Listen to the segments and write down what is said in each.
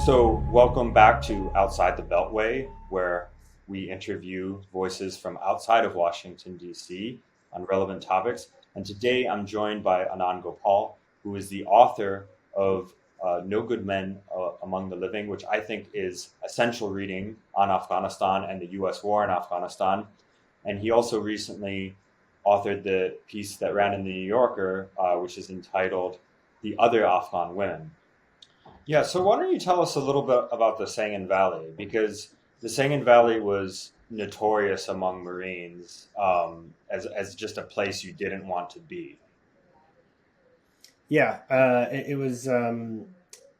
So, welcome back to Outside the Beltway, where we interview voices from outside of Washington, D.C. on relevant topics. And today I'm joined by Anand Gopal, who is the author of No Good Men Among the Living, which I think is essential reading on Afghanistan and the U.S. war in Afghanistan. And he also recently authored the piece that ran in the New Yorker, which is entitled The Other Afghan Women. Yeah, so why don't you tell us a little bit about the Sangin Valley? Because the Sangin Valley was notorious among Marines as just a place you didn't want to be. Yeah, it was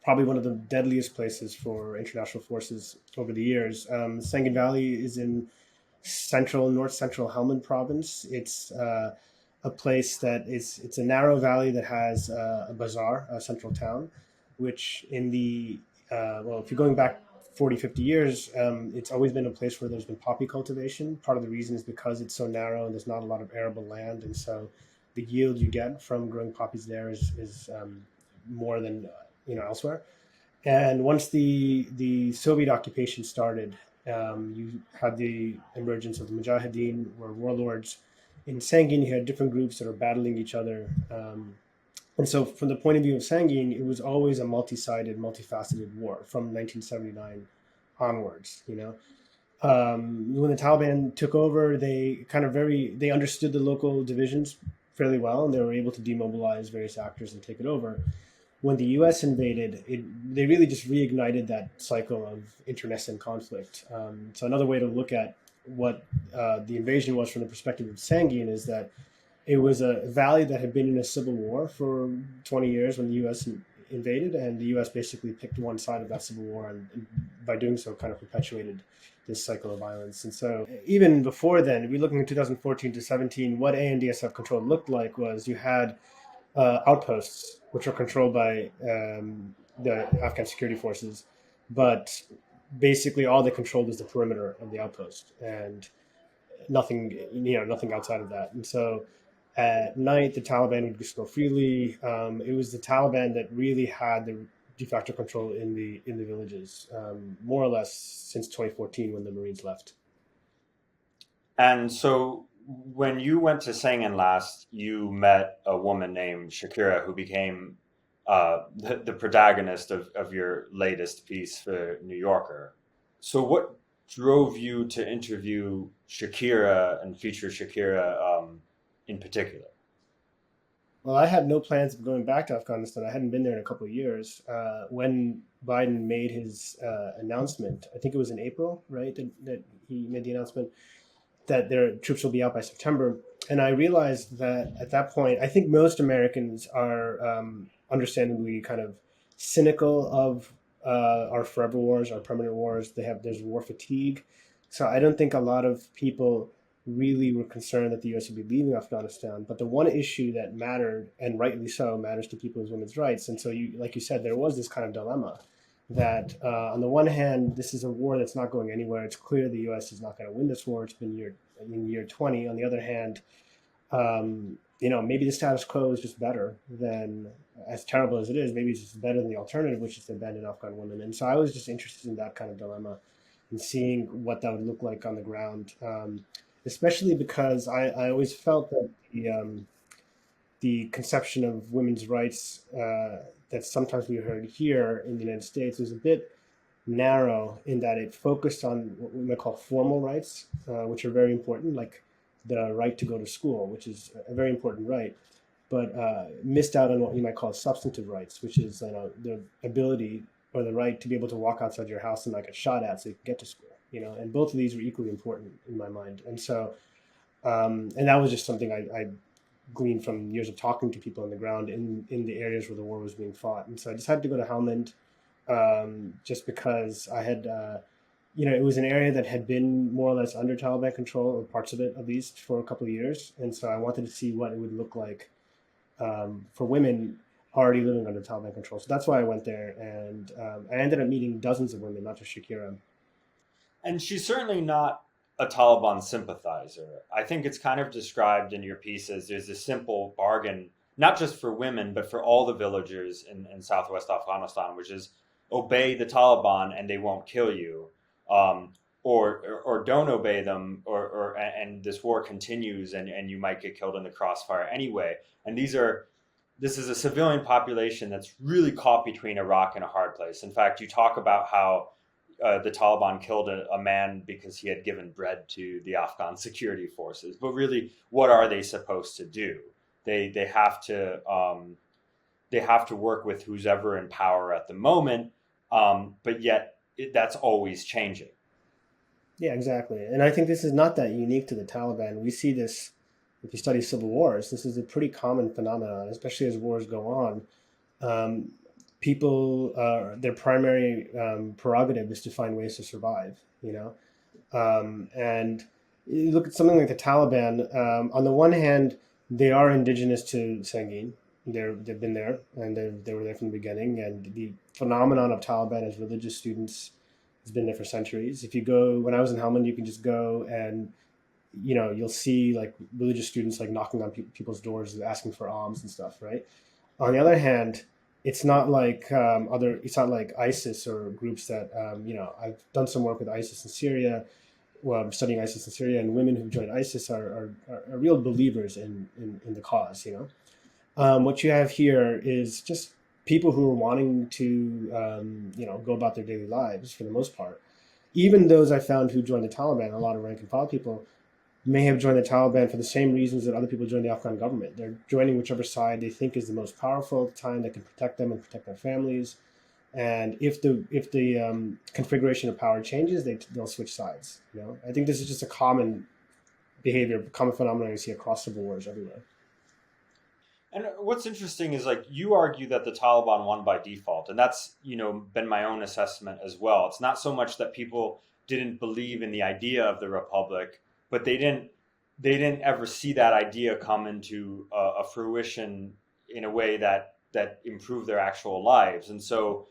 probably one of the deadliest places for international forces over the years. Sangin Valley is in north central Helmand province. It's a place that is it's a narrow valley that has a bazaar, a central town, which in the if you're going back 40, 50 years, it's always been a place where there's been poppy cultivation. Part of the reason is because it's so narrow and there's not a lot of arable land, and so the yield you get from growing poppies there is more than elsewhere. And once the Soviet occupation started, you had the emergence of the Mujahideen, or warlords. In Sangin, you had different groups that are battling each other. And so, from the point of view of Sangin, it was always a multi-sided, multifaceted war from 1979 onwards. When the Taliban took over, they understood the local divisions fairly well, and they were able to demobilize various actors and take it over. When the U.S. invaded, they really just reignited that cycle of internecine conflict. So another way to look at what the invasion was from the perspective of Sangin is that it was a valley that had been in a civil war for 20 years when the U.S. invaded, and the U.S. basically picked one side of that civil war, and by doing so, kind of perpetuated this cycle of violence. And so, even before then, if we're looking at 2014 to 17, what ANDSF control looked like was you had outposts, which are controlled by the Afghan security forces, but basically all they controlled is the perimeter of the outpost and nothing outside of that. And so at night, the Taliban would just go freely. It was the Taliban that really had the de facto control in the villages, more or less since 2014 when the Marines left. And so, when you went to Sangin last, you met a woman named Shakira who became the protagonist of your latest piece for New Yorker. So, what drove you to interview Shakira and feature Shakira in particular? Well, I had no plans of going back to Afghanistan. I hadn't been there in a couple of years. When Biden made his announcement, I think it was in April, right? That he made the announcement that their troops will be out by September. And I realized that at that point, I think most Americans are understandably kind of cynical of our forever wars, our permanent wars. There's war fatigue, so I don't think a lot of people really were concerned that the U.S. would be leaving Afghanistan. But the one issue that mattered, and rightly so, matters to people is women's rights. And so, like you said, there was this kind of dilemma that on the one hand, this is a war that's not going anywhere. It's clear the U.S. is not going to win this war. It's been in year 20. On the other hand, maybe the status quo is just better than, as terrible as it is, maybe it's just better than the alternative, which is to abandon Afghan women. And so I was just interested in that kind of dilemma and seeing what that would look like on the ground, especially because I always felt that the conception of women's rights that sometimes we heard here in the United States was a bit narrow in that it focused on what we might call formal rights, which are very important, like the right to go to school, which is a very important right, but missed out on what you might call substantive rights, which is the ability or the right to be able to walk outside your house and not get shot at so you can get to school. And both of these were equally important in my mind. And so, and that was just something I gleaned from years of talking to people on the ground in the areas where the war was being fought. And so I decided to go to Helmand just because I had, it was an area that had been more or less under Taliban control, or parts of it at least, for a couple of years. And so I wanted to see what it would look like for women already living under Taliban control. So that's why I went there. And I ended up meeting dozens of women, not just Shakira. And she's certainly not a Taliban sympathizer. I think it's kind of described in your piece as there's a simple bargain, not just for women, but for all the villagers in southwest Afghanistan, which is obey the Taliban and they won't kill you, um, or don't obey them, or and this war continues and you might get killed in the crossfire anyway. And this is a civilian population that's really caught between a rock and a hard place. In fact, you talk about how the Taliban killed a man because he had given bread to the Afghan security forces. But really, what are they supposed to do? They have to work with who's ever in power at the moment, but yet that's always changing. Yeah, exactly. And I think this is not that unique to the Taliban. We see this if you study civil wars. This is a pretty common phenomenon, especially as wars go on. Um, People, their primary prerogative is to find ways to survive. And you look at something like the Taliban. On the one hand, they are indigenous to Sangin. They've been there, and they were there from the beginning. And the phenomenon of Taliban as religious students has been there for centuries. If you go, when I was in Helmand, you can just go and you'll see like religious students like knocking on people's doors, asking for alms and stuff, right? On the other hand, it's not like ISIS or groups that I've done some work with ISIS in Syria. Well, I'm studying ISIS in Syria, and women who joined ISIS are real believers in the cause. What you have here is just people who are wanting to go about their daily lives for the most part. Even those I found who joined the Taliban, a lot of rank and file people, may have joined the Taliban for the same reasons that other people joined the Afghan government. They're joining whichever side they think is the most powerful at the time that can protect them and protect their families. And if the configuration of power changes, they'll switch sides. I think this is just a common behavior, common phenomenon you see across civil wars everywhere. And what's interesting is like you argue that the Taliban won by default, and that's been my own assessment as well. It's not so much that people didn't believe in the idea of the republic, but they didn't ever see that idea come into a fruition in a way that improved their actual lives. And so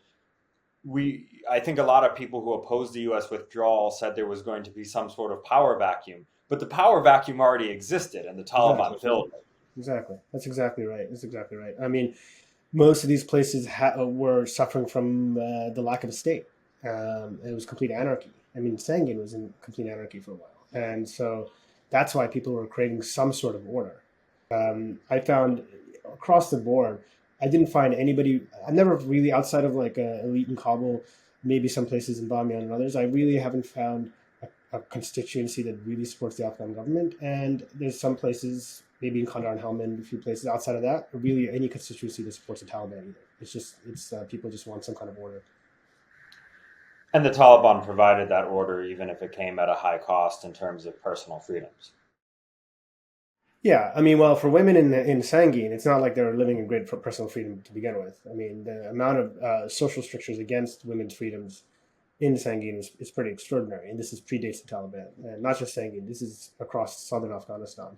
I think a lot of people who opposed the U.S. withdrawal said there was going to be some sort of power vacuum, but the power vacuum already existed, and the Taliban Exactly. filled it. Exactly. That's exactly right. That's exactly right. I mean, most of these places were suffering from the lack of a state. It was complete anarchy. I mean, Sangin was in complete anarchy for a while, and so that's why people were craving some sort of order. I found across the board, I didn't find anybody. I never really, outside of like elite in Kabul, maybe some places in Bamyan and others, I really haven't found a constituency that really supports the Afghan government. And there's some places, maybe in Kandahar and Helmand, a few places outside of that, or really any constituency that supports the Taliban either. It's people just want some kind of order. And the Taliban provided that order, even if it came at a high cost in terms of personal freedoms. Yeah, I mean, well, for women in Sangin, it's not like they were living in great personal freedom to begin with. I mean, the amount of social strictures against women's freedoms in Sangin is pretty extraordinary, and this is predates the Taliban, and not just Sangin. This is across southern Afghanistan,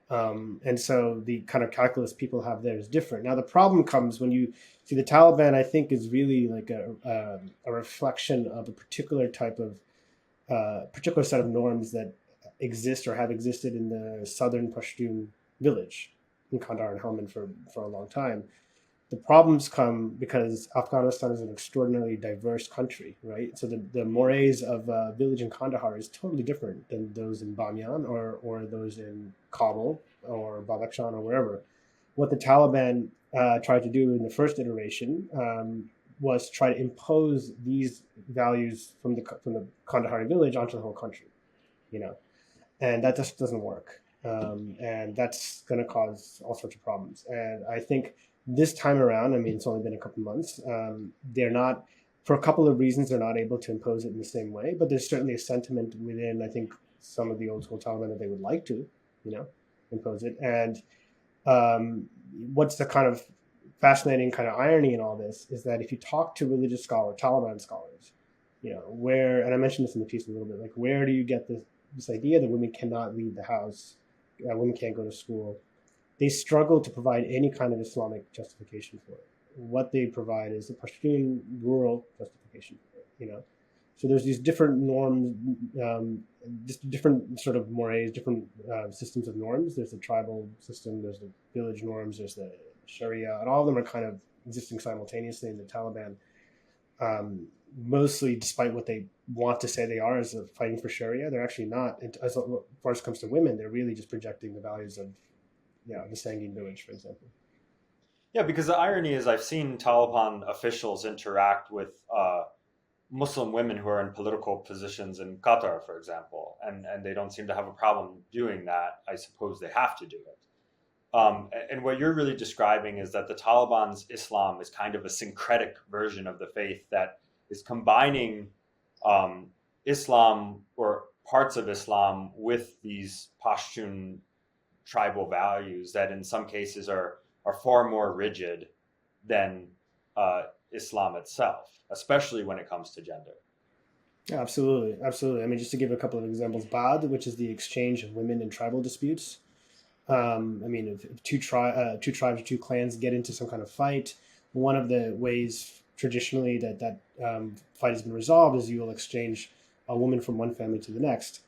and so the kind of calculus people have there is different. Now, the problem comes when you see the Taliban. I think is really like a reflection of a particular type of particular set of norms that exist or have existed in the southern Pashtun village in Kandahar and Helmand for a long time. The problems come because Afghanistan is an extraordinarily diverse country, right? So the mores of a village in Kandahar is totally different than those in Bamyan or those in Kabul or Badakhshan or wherever. What the Taliban tried to do in the first iteration was try to impose these values from the Kandahari village onto the whole country, you know, and that just doesn't work, and that's going to cause all sorts of problems. And I think this time around, I mean, it's only been a couple months. They're not, for a couple of reasons, they're not able to impose it in the same way. But there's certainly a sentiment within, I think, some of the old school Taliban that they would like to, you know, impose it. And what's the kind of fascinating kind of irony in all this is that if you talk to religious scholars, Taliban scholars, you know, where, and I mentioned this in the piece a little bit, like where do you get this idea that women cannot leave the house, women can't go to school? They struggle to provide any kind of Islamic justification for it. What they provide is a Pashtun rural justification for it, you know. So there's these different norms, just different sort of mores, different systems of norms. There's the tribal system, there's the village norms, there's the Sharia, and all of them are kind of existing simultaneously in the Taliban. Mostly despite what they want to say they are as fighting for Sharia, they're actually not. And as far as it comes to women, they're really just projecting the values of the Sangin village, for example. Yeah, because the irony is I've seen Taliban officials interact with Muslim women who are in political positions in Qatar, for example, and they don't seem to have a problem doing that. I suppose they have to do it. And what you're really describing is that the Taliban's Islam is kind of a syncretic version of the faith that is combining um, Islam or parts of Islam with these Pashtun tribal values that in some cases are far more rigid than uh, Islam itself, especially when it comes to gender. Absolutely, absolutely. I mean, just to give a couple of examples, Bad, which is the exchange of women in tribal disputes. I mean, if two tribes or two clans get into some kind of fight, one of the ways traditionally that fight has been resolved is you will exchange a woman from one family to the next.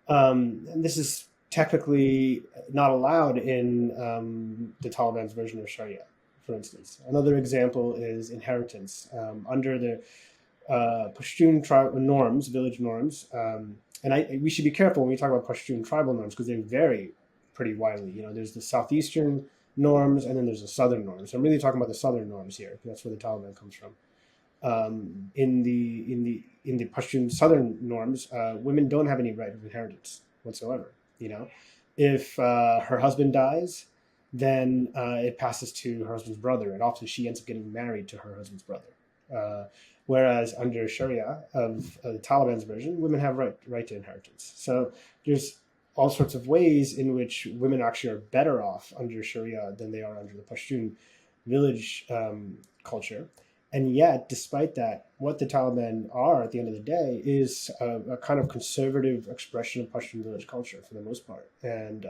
And this is technically not allowed in the Taliban's version of Sharia, for instance. Another example is inheritance. Under the Pashtun tribal norms, village norms, we should be careful when we talk about Pashtun tribal norms because they vary pretty widely. There's the southeastern norms and then there's the southern norms. So I'm really talking about the southern norms here. That's where the Taliban comes from. In the Pashtun southern norms, women don't have any right of inheritance whatsoever. If her husband dies, then it passes to her husband's brother, and often she ends up getting married to her husband's brother. Whereas under Sharia of the Taliban's version, women have right to inheritance. So there's all sorts of ways in which women actually are better off under Sharia than they are under the Pashtun village culture. And yet, despite that, what the Taliban are at the end of the day is a kind of conservative expression of Pashtun village culture for the most part. And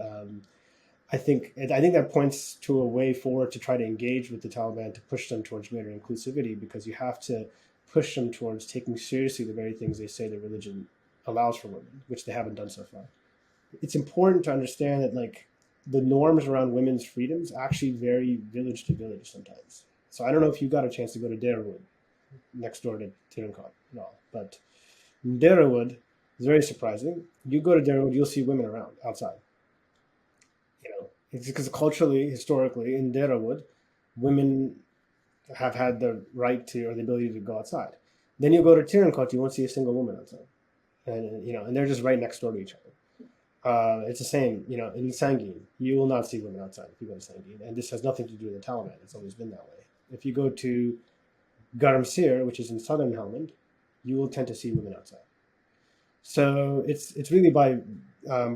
I think that points to a way forward to try to engage with the Taliban to push them towards greater inclusivity, because you have to push them towards taking seriously the very things they say their religion allows for women, which they haven't done so far. It's important to understand that the norms around women's freedoms actually vary village to village sometimes. So I don't know if you got a chance to go to Derawood, next door to Tirankot, no, but Derawood is very surprising. You go to Derawood, you'll see women around outside. It's because culturally, historically, in Derawood, women have had the right to or the ability to go outside. Then you go to Tirankot, you won't see a single woman outside, and they're just right next door to each other. It's the same, in Sangin, you will not see women outside if you go to Sangin, and this has nothing to do with the Taliban. It's always been that way. If you go to Garamsir, which is in southern Helmand, you will tend to see women outside. So it's really by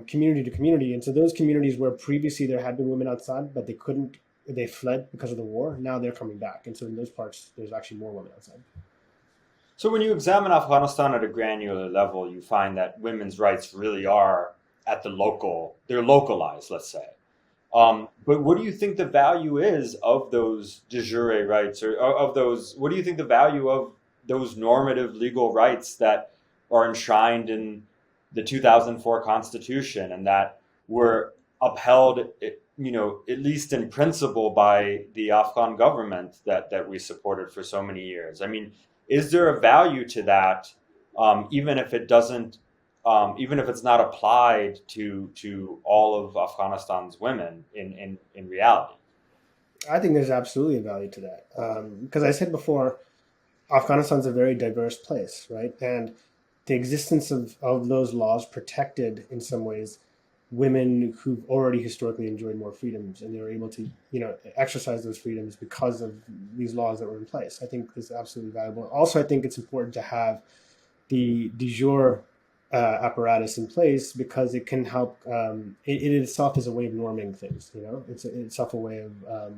community to community, and so those communities where previously there had been women outside, but they fled because of the war. Now they're coming back, and so in those parts, there's actually more women outside. So when you examine Afghanistan at a granular level, you find that women's rights really are at they're localized, let's say. But what do you think the value is of those de jure rights, or of those? What do you think the value of those normative legal rights that are enshrined in the 2004 Constitution and that were upheld, at least in principle, by the Afghan government that we supported for so many years? I mean, is there a value to that, even if it doesn't, even if it's not applied to all of Afghanistan's women in reality? I think there's absolutely a value to that, because I said before, Afghanistan's a very diverse place, right? And the existence of those laws protected, in some ways, women who've already historically enjoyed more freedoms, and they were able to, exercise those freedoms because of these laws that were in place. I think is absolutely valuable. Also, I think it's important to have the de jure apparatus in place because it can help. It itself is a way of norming things. It's itself a way of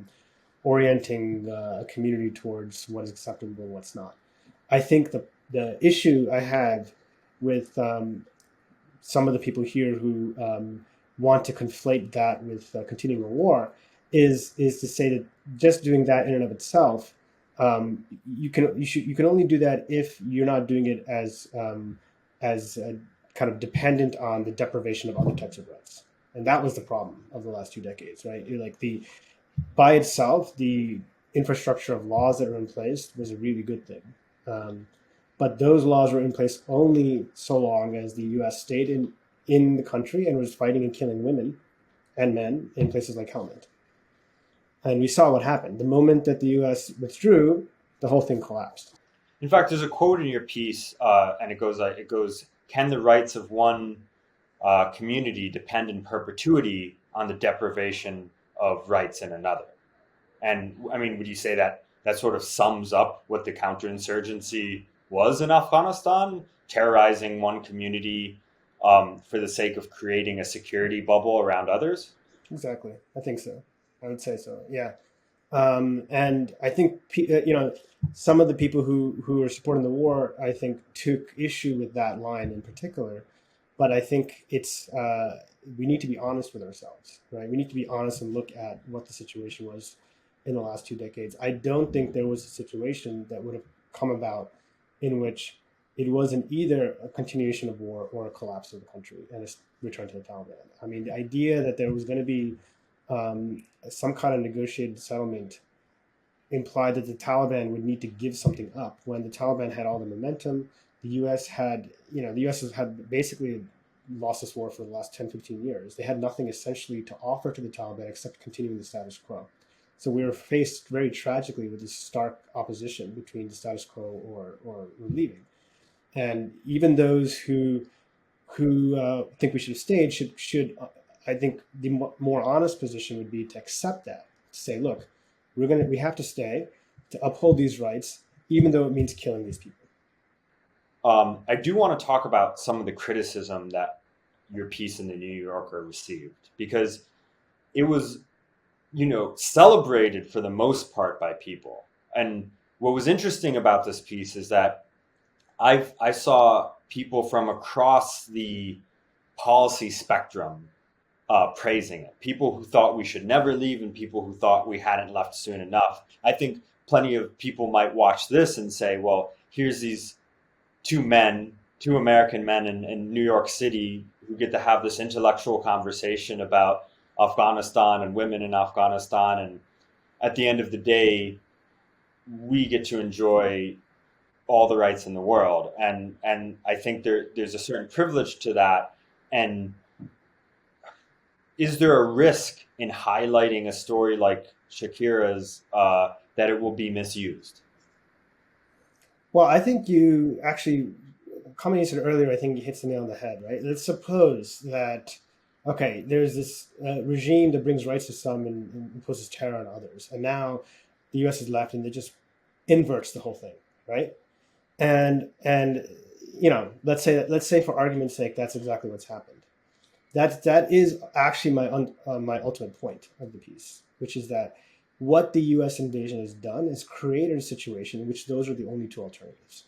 orienting a community towards what is acceptable and what's not. I think the issue I have with some of the people here who want to conflate that with continuing a war is to say that just doing that in and of itself, you can only do that if you're not doing it as kind of dependent on the deprivation of other types of rights. And that was the problem of the last 2 decades, right? By itself, the infrastructure of laws that are in place was a really good thing. But those laws were in place only so long as the U.S. stayed in the country and was fighting and killing women and men in places like Helmand. And we saw what happened. The moment that the U.S. withdrew, the whole thing collapsed. In fact, there's a quote in your piece, and it goes, "Can the rights of one community depend in perpetuity on the deprivation of rights in another?" And I mean, would you say that that sort of sums up what the counterinsurgency was in Afghanistan, terrorizing one community for the sake of creating a security bubble around others? Exactly. I think so. I would say so. Yeah. And I think some of the people who are supporting the war, I think, took issue with that line in particular. But I think it's we need to be honest with ourselves, right? We need to be honest and look at what the situation was in the last 2 decades. I don't think there was a situation that would have come about in which it wasn't either a continuation of war or a collapse of the country and a return to the Taliban. I mean, the idea that there was going to be some kind of negotiated settlement implied that the Taliban would need to give something up when the Taliban had all the momentum. The U.S. has had basically lost this war for the last 10, 15 years. They had nothing essentially to offer to the Taliban except continuing the status quo. So we were faced very tragically with this stark opposition between the status quo or leaving. And even those who think we should have stayed should I think the more honest position would be to accept that, to say, look, we have to stay to uphold these rights, even though it means killing these people. I do want to talk about some of the criticism that your piece in the New Yorker received, because it was, celebrated for the most part by people. And what was interesting about this piece is that I saw people from across the policy spectrum praising it. People who thought we should never leave and people who thought we hadn't left soon enough. I think plenty of people might watch this and say, well, here's these two American men in New York City who get to have this intellectual conversation about Afghanistan and women in Afghanistan. And at the end of the day, we get to enjoy all the rights in the world. And I think there's a certain privilege to that. And is there a risk in highlighting a story like Shakira's that it will be misused? Well, I think you actually, coming you said earlier, I think you hit the nail on the head, right? Let's suppose that, okay, there's this regime that brings rights to some and imposes terror on others. And now the U.S. is left and it just inverts the whole thing, right? And let's say for argument's sake, that's exactly what's happened. That is actually my ultimate point of the piece, which is that what the U.S. invasion has done is created a situation in which those are the only two alternatives.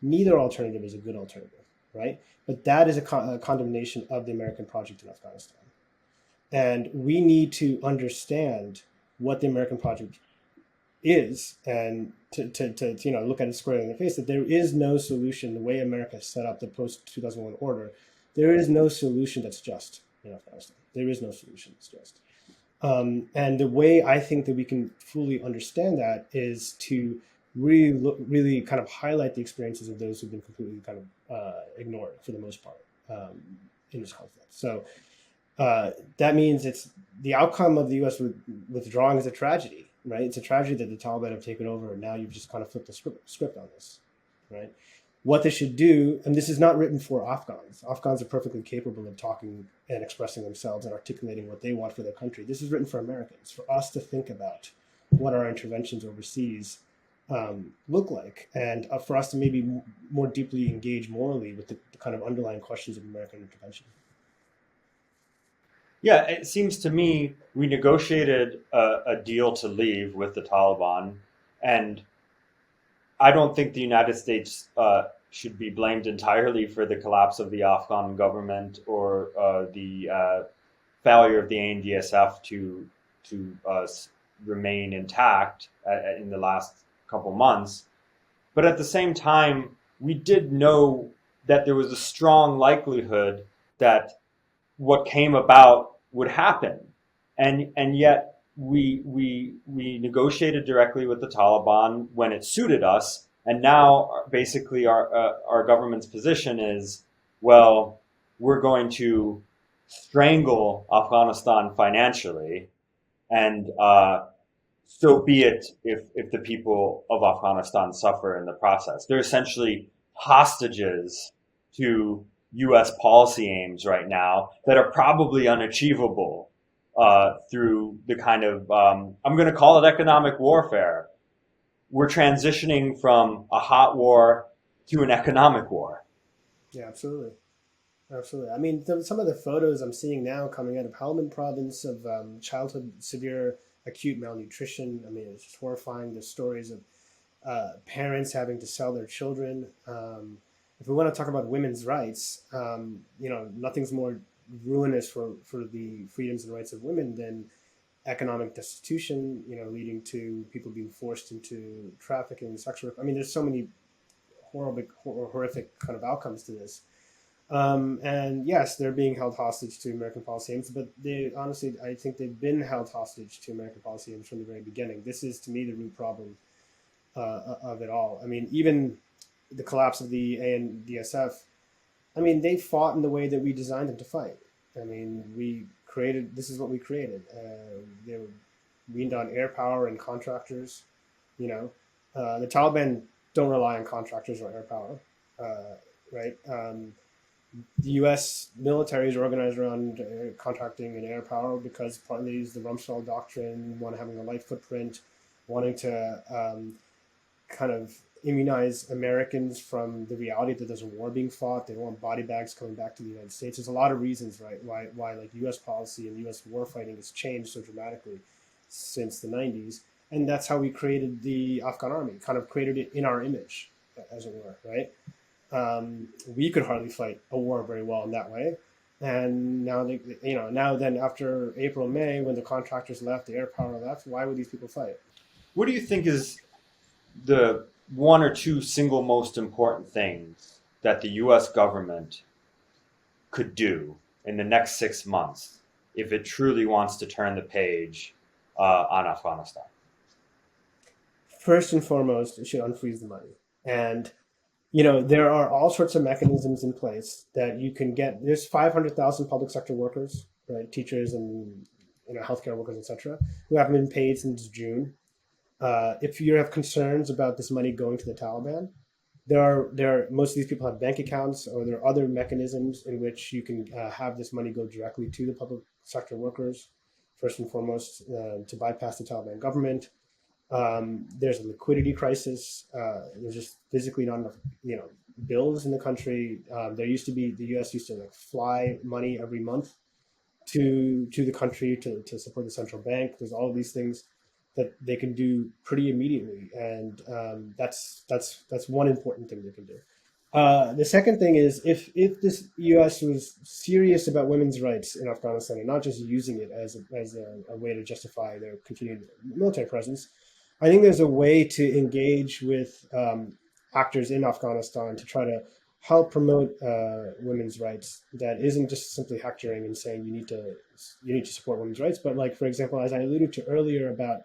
Neither alternative is a good alternative, right? But that is a condemnation of the American project in Afghanistan. And we need to understand what the American project is and to look at it squarely in the face, that there is no solution, the way America set up the post-2001 order, there is no solution that's just in Afghanistan. There is no solution that's just. And the way I think that we can fully understand that is to really kind of highlight the experiences of those who've been completely kind of ignored for the most part in this conflict. So that means it's the outcome of the U.S. withdrawing is a tragedy, right? It's a tragedy that the Taliban have taken over, and now you've just kind of flipped the script on this, right? What they should do, and this is not written for Afghans. Afghans are perfectly capable of talking and expressing themselves and articulating what they want for their country. This is written for Americans, for us to think about what our interventions overseas look like, and for us to maybe more deeply engage morally with the kind of underlying questions of American intervention. Yeah, it seems to me we negotiated a deal to leave with the Taliban, and I don't think the United States should be blamed entirely for the collapse of the Afghan government or the failure of the ANDSF to remain intact in the last couple months. But at the same time, we did know that there was a strong likelihood that what came about would happen, and yet we negotiated directly with the Taliban when it suited us, And now, basically, our government's position is, well, we're going to strangle Afghanistan financially, and so be it if the people of Afghanistan suffer in the process. They're essentially hostages to U.S. policy aims right now that are probably unachievable through the kind of, I'm going to call it economic warfare. We're transitioning from a hot war to an economic war. Yeah, absolutely. Absolutely. I mean, some of the photos I'm seeing now coming out of Helmand province of childhood severe acute malnutrition. I mean, it's just horrifying. The stories of parents having to sell their children. If we want to talk about women's rights, nothing's more ruinous for the freedoms and rights of women than economic destitution, leading to people being forced into trafficking, sexual work. I mean, there's so many horrific kind of outcomes to this. And yes, they're being held hostage to American policy aims, but they honestly, I think they've been held hostage to American policy aims from the very beginning. This is, to me, the root problem of it all. I mean, even the collapse of the ANDSF, I mean, they fought in the way that we designed them to fight. I mean, this is what we created. They were leaned on air power and contractors. The Taliban don't rely on contractors or air power, right? The U.S. military is organized around contracting and air power because partly they use the Rumsfeld doctrine, one having a light footprint, wanting to kind of immunize Americans from the reality that there's a war being fought. They don't want body bags coming back to the United States. There's a lot of reasons, right, why like U.S. policy and U.S. war fighting has changed so dramatically since the 90s. And that's how we created the Afghan army, kind of created it in our image, as it were, right? We could hardly fight a war very well in that way. And now, now then after April, May, when the contractors left, the air power left, why would these people fight? What do you think is the one or two single most important things that the U.S. government could do in the next 6 months if it truly wants to turn the page on Afghanistan? First and foremost, it should unfreeze the money. And there are all sorts of mechanisms in place that you can get. There's 500,000 public sector workers, right, teachers and healthcare workers, etc., who haven't been paid since June. If you have concerns about this money going to the Taliban, most of these people have bank accounts, or there are other mechanisms in which you can have this money go directly to the public sector workers. First and foremost, to bypass the Taliban government. There's a liquidity crisis. There's just physically not enough, bills in the country. The U.S. used to fly money every month to the country to support the central bank. There's all of these things that they can do pretty immediately, and that's one important thing they can do. The second thing is if this U.S. was serious about women's rights in Afghanistan and not just using it as a way to justify their continued military presence, I think there's a way to engage with actors in Afghanistan to try to help promote women's rights that isn't just simply hectoring and saying you need to support women's rights, but like, for example, as I alluded to earlier about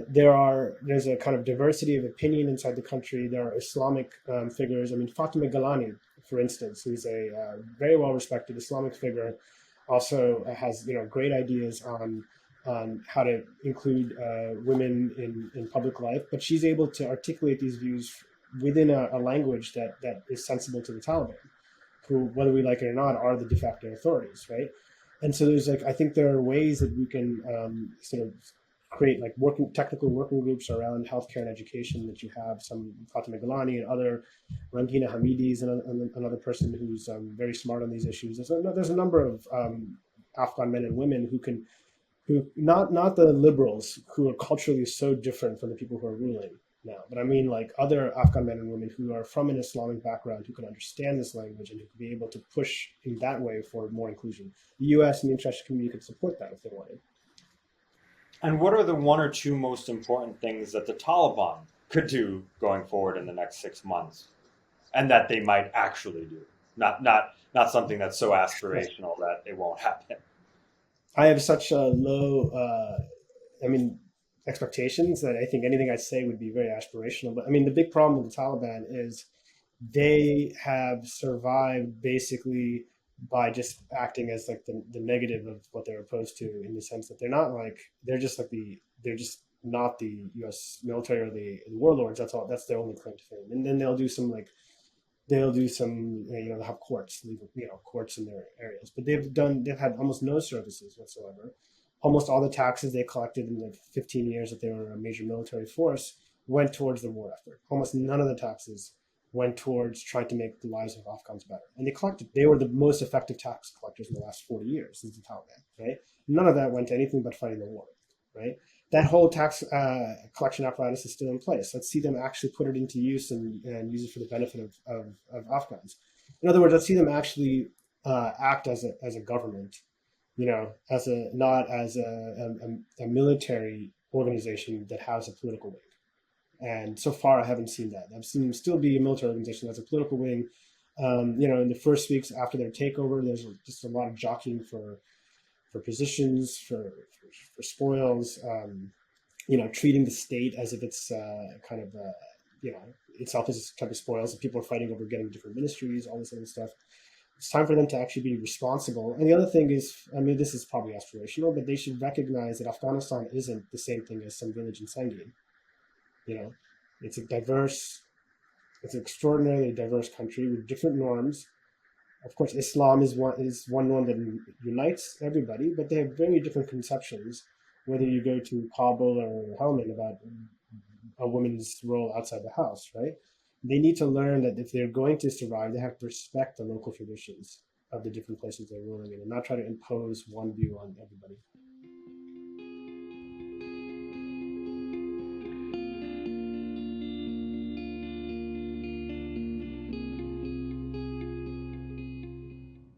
there's a kind of diversity of opinion inside the country. There are Islamic figures. I mean, Fatima Galani, for instance, who's a very well respected Islamic figure, also has great ideas on how to include women in public life, but she's able to articulate these views within a language that is sensible to the Taliban, who, whether we like it or not, are the de facto authorities, right? And so I think there are ways that we can sort of create technical working groups around healthcare and education. That you have some Fatima Galani and other Rangina Hamidis and another person who's very smart on these issues. There's a number of Afghan men and women who not the liberals who are culturally so different from the people who are ruling now, but I mean like other Afghan men and women who are from an Islamic background who can understand this language and who can be able to push in that way for more inclusion. The U.S. and the international community could support that if they wanted. And what are the one or two most important things that the Taliban could do going forward in the next 6 months, and that they might actually do? Not something that's so aspirational that it won't happen. I have such a low. I mean, expectations that I think anything I say would be very aspirational. But I mean, the big problem with the Taliban is they have survived basically by just acting as like the negative of what they're opposed to, in the sense that they're not like they're just not the U.S. military or the warlords. That's all. That's their only claim to fame. And then they'll do some they'll have courts, legal courts in their areas. But they've had almost no services whatsoever. Almost all the taxes they collected in the 15 years that they were a major military force went towards the war effort. Almost none of the taxes went towards trying to make the lives of Afghans better. And they were the most effective tax collectors in the last 40 years since the Taliban, right? None of that went to anything but fighting the war, right? That whole tax collection apparatus is still in place. Let's see them actually put it into use and use it for the benefit of Afghans. In other words, let's see them actually act as a government, as a not as a military organization that has a political wing. And so far, I haven't seen that. I've seen them still be a military organization that's a political wing. In the first weeks after their takeover, there's just a lot of jockeying for positions, for spoils. Treating the state as if it's kind of itself as a type of spoils. And people are fighting over getting different ministries, all this other stuff. It's time for them to actually be responsible. And the other thing is, I mean, this is probably aspirational, but they should recognize that Afghanistan isn't the same thing as some village in Sangin. It's it's an extraordinarily diverse country with different norms. Of course, Islam is one norm that unites everybody, but they have very different conceptions. Whether you go to Kabul or Helmand about a woman's role outside the house, right? They need to learn that if they're going to survive, they have to respect the local traditions of the different places they're ruling in, and not try to impose one view on everybody.